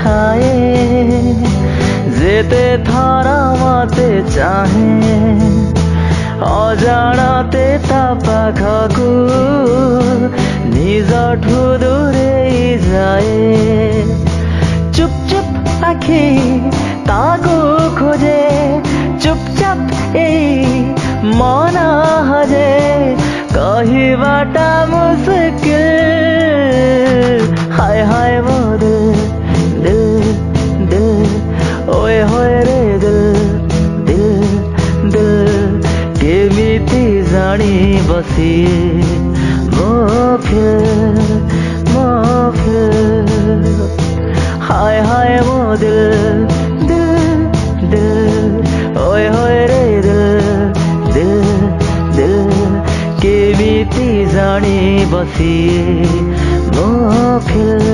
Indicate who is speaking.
Speaker 1: हाय जेते थरामाते चाहे अजानाते ता पाखकु निज ठुदुरै जाए चुप चुप आखी ताको खोजे चुपचाप ए मन हजे कहिबाटा मुस्किल हाय हाय वो दिल दिल दिल ओए होए रे दिल दिल दिल केमिति जानी बसी मो फिर हाय हाय वो दिल दिल दिल ओए होए रे दिल दिल दिल केमिति जानी बसी मो फिर